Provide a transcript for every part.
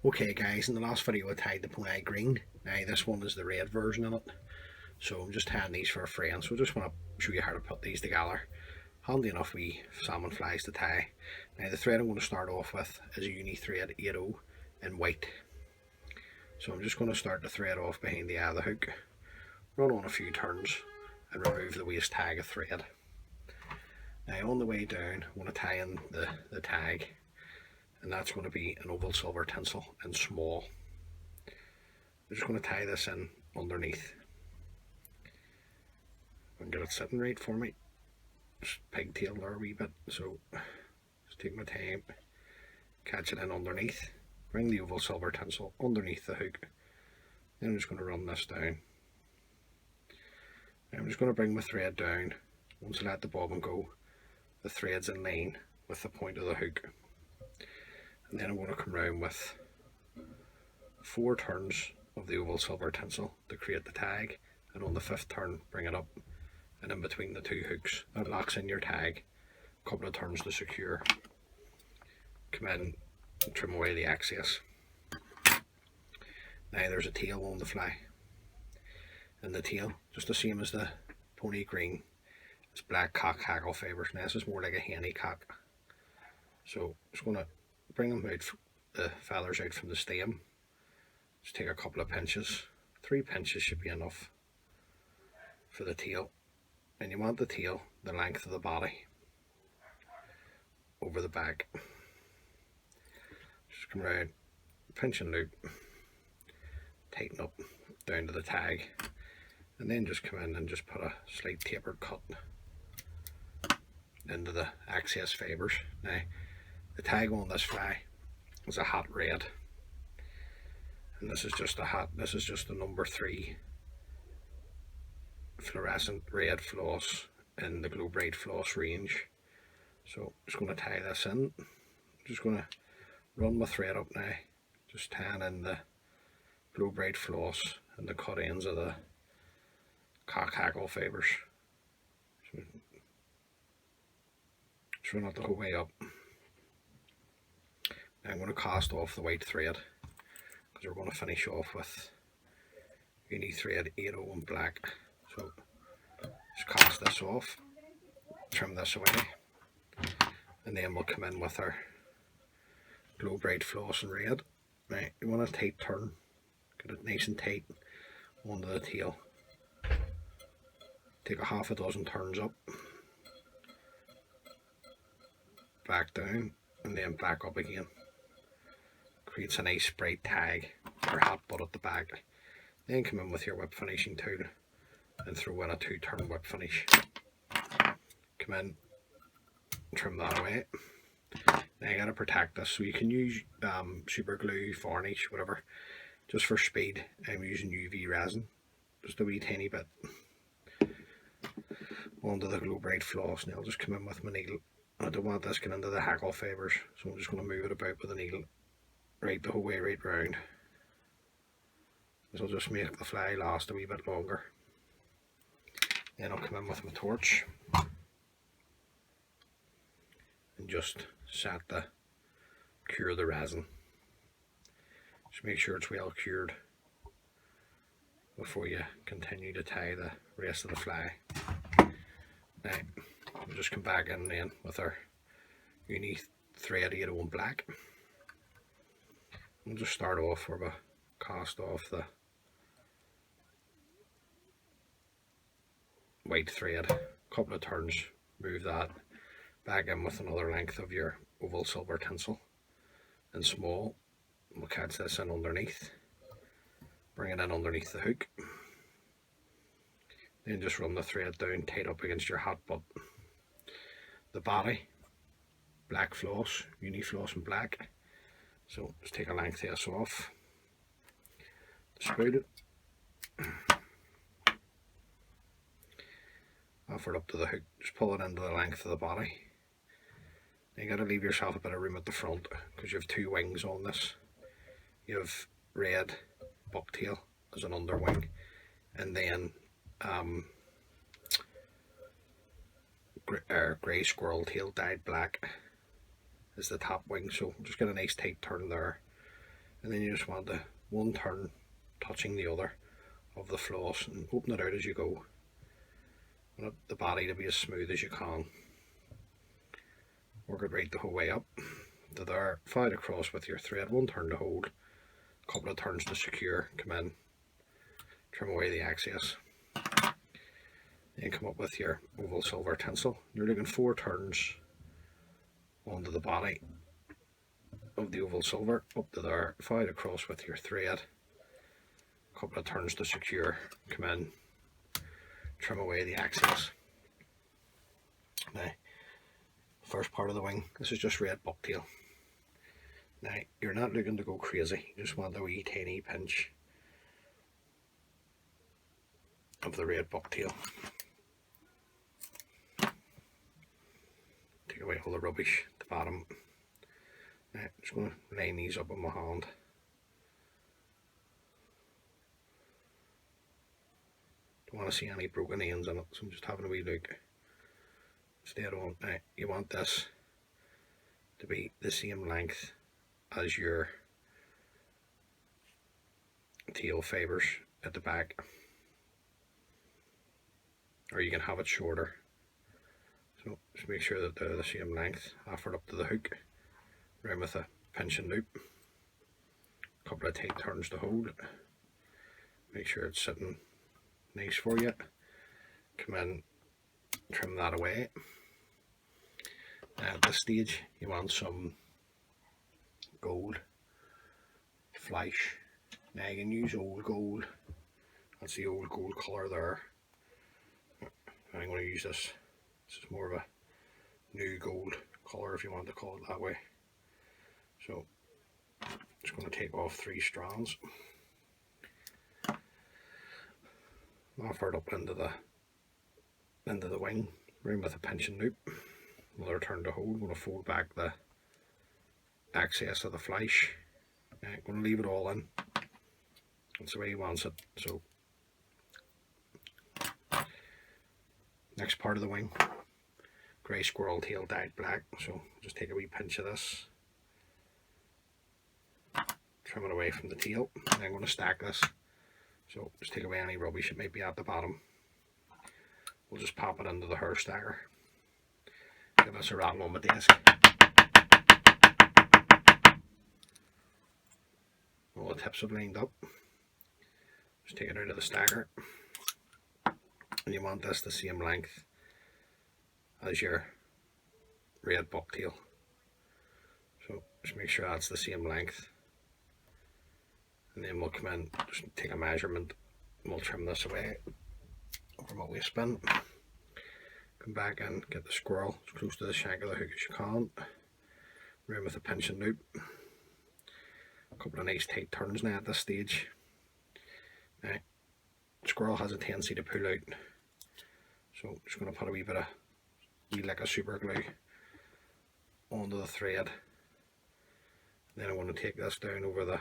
Okay guys, in the last video I tied the Ponoi green. Now this one is the red version of it. So I'm just tying these for a friend. So I just want to show you how to put these together. Handy enough wee salmon flies to tie. Now the thread I'm going to start off with is a uni thread 80 in white. So I'm just going to start the thread off behind the eye of the hook, run on a few turns and remove the waist tag of thread. Now on the way down I'm going to tie in the tag, and that's going to be an oval silver tinsel in small. I'm just going to tie this in underneath and get it sitting right for me. Just pigtail there a wee bit, so just take my time, catch it in underneath, bring the oval silver tinsel underneath the hook. Then I'm just going to run this down. Now I'm just going to bring my thread down. Once I let the bobbin go, the thread's in line with the point of the hook. And then I'm going to come round with 4 turns of the oval silver tinsel to create the tag, and on the 5th turn bring it up and in between the 2 hooks. That locks in your tag. A couple of turns to secure. Come in and trim away the excess. Now there's a tail on the fly, and the tail, just the same as the Ponoi green, it's black cockhackle fibres. Now this is more like a henny cock. So just going to bring them out, the feathers out from the stem. Just take a couple of pinches. 3 pinches should be enough for the tail. And you want the tail the length of the body over the back. Just come around, pinch and loop, tighten up down to the tag, and then just come in and just put a slight tapered cut into the excess fibres. Now the tag on this fly is a hot red, and this is just a number 3 fluorescent red floss in the Glow Bright floss range. So I'm just going to tie this in. I'm just going to run my thread up now, just tying in the Glow Bright floss and the cut ends of the cockhackle fibres. So just run it the whole way up. Now I'm going to cast off the white thread, because we're going to finish off with uni thread 80 in black. So just cast this off, trim this away, and then we'll come in with our Glow Bright floss in red. Now you want a tight turn, get it nice and tight onto the tail. Take a half a dozen turns up, back down, and then back up again. Creates a nice bright tag or hot butt at the back. Then come in with your whip finishing tool and throw in a 2-turn whip finish. Come in, trim that away. Now you gotta protect this, so you can use super glue, varnish, whatever. Just for speed, I'm using UV resin, just a wee tiny bit onto the Glow Bright floss. Now I'll just come in with my needle. I don't want this getting into the hackle fibres, so I'm just going to move it about with the needle right the whole way right round. This will just make the fly last a wee bit longer. Then I'll come in with my torch and just cure the resin. Just make sure it's well cured before you continue to tie the rest of the fly. Now we'll just come back in then with our uni thread 80 in black. We'll just start off where we cast off the white thread, couple of turns, move that back in with another length of your oval silver tinsel in small. We'll catch this in underneath, bring it in underneath the hook, then just run the thread down tight up against your hot butt. The body, black floss, uni floss in black. So just take a length of this off, spread it, offer it up to the hook, just pull it into the length of the body. Now you got to leave yourself a bit of room at the front, because you have 2 wings on this. You have red bucktail as an underwing, and then grey squirrel tail dyed black is the top wing. So just get a nice tight turn there, and then you just want the one turn touching the other of the floss and open it out as you go. You want the body to be as smooth as you can. Work it right the whole way up to there, file it across with your thread, one turn to hold, a couple of turns to secure, come in, trim away the excess, then come up with your oval silver tinsel. You're looking 4 turns onto the body of the oval silver, up to there, file it across with your thread, a couple of turns to secure, come in, trim away the excess. Now, first part of the wing, this is just red bucktail. Now, you're not looking to go crazy, you just want a wee tiny pinch of the red bucktail. Take away all the rubbish at the bottom. Now, I'm just going to line these up on my hand. Don't want to see any broken ends in it, so I'm just having a wee look. Instead on, now, you want this to be the same length as your tail fibres at the back, or you can have it shorter. So just make sure that they're the same length. Offer it up to the hook, round with a pinching loop, a couple of tight turns to hold it. Make sure it's sitting nice for you. Come in, trim that away. At this stage you want some gold flash. Now you can use old gold, that's the old gold colour there. I'm going to use this. This is more of a new gold colour, if you want to call it that way. So I'm just going to take off 3 strands, offer it up into the wing, round with a pinching loop, another turn to hold. I'm going to fold back the excess of the flash. I'm going to leave it all in. That's the way he wants it. So next part of the wing, grey squirrel tail dyed black. So just take a wee pinch of this, trim it away from the tail, and I'm going to stack this. So just take away any rubbish that might be at the bottom. We'll just pop it into the hair stacker. Give us a rattle on the desk. All the tips have lined up. Just take it out of the stacker. And you want this the same length as your red bucktail. So just make sure that's the same length. And then we'll come in, just take a measurement, and we'll trim this away over my waist bin. Come back and get the squirrel as close to the shank of the hook as you can. Round with a pinching loop. A couple of nice tight turns now at this stage. Now, squirrel has a tendency to pull out, so I'm just going to put a wee lick of super glue onto the thread. Then I want to take this down over the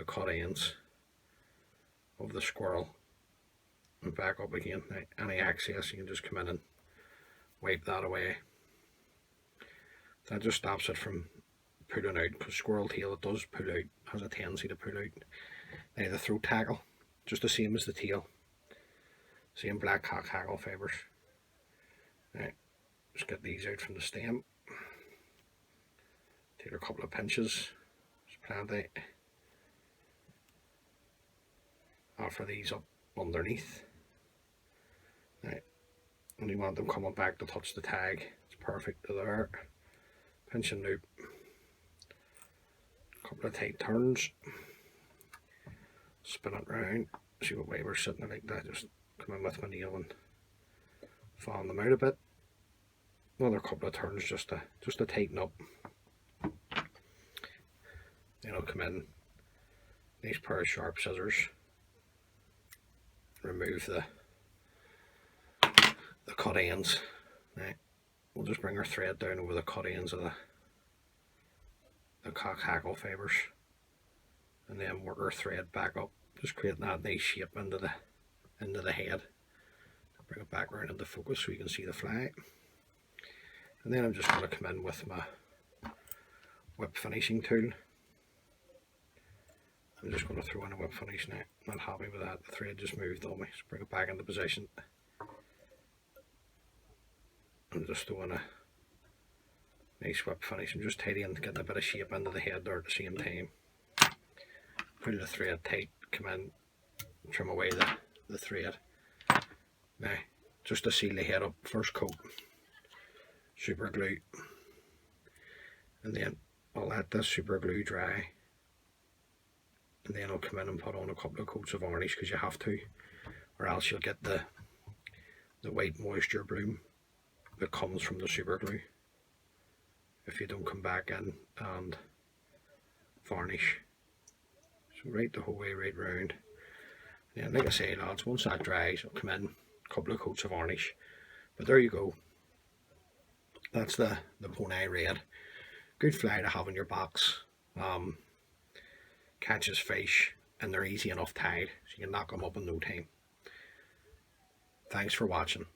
cut ends of the squirrel and back up again. Now, any excess you can just come in and wipe that away. That just stops it from pulling out, because squirrel tail, it does pull out, has a tendency to pull out. Now the throat tackle, just the same as the tail, same black cockhackle fibres. Now just get these out from the stem, take a couple of pinches, just plenty, offer these up underneath. Now, and you want them coming back to touch the tag, it's perfect to there. Pinch and loop, a couple of tight turns, spin it round, see what way we're sitting like that, just come in with my nail and fan them out a bit. Another couple of turns just to tighten up. Then I'll come in, nice pair of sharp scissors, remove the cut ends. Now we'll just bring our thread down over the cut ends of the cockhackle fibres, and then work our thread back up, just creating that nice shape into the head. Bring it back around into focus so you can see the fly. And then I'm just going to come in with my whip finishing tool I'm just going to throw in a whip finish now. Not happy with that, the thread just moved on me, so bring it back into position. I'm just throwing a nice whip finish. I'm just tidying, getting a bit of shape into the head there at the same time. Pull the thread tight, come in, trim away the thread. Now, just to seal the head up, first coat, super glue, and then I'll let this super glue dry, and then I'll come in and put on a couple of coats of varnish, because you have to, or else you'll get the white moisture bloom that comes from the super glue if you don't come back in and varnish. So right the whole way right round. And like I say, lads, once that dries, I'll come in, a couple of coats of varnish. But there you go. That's the Ponoi Red. Good fly to have in your box. Catches fish, and they're easy enough tied, so you can knock them up in no time. Thanks for watching.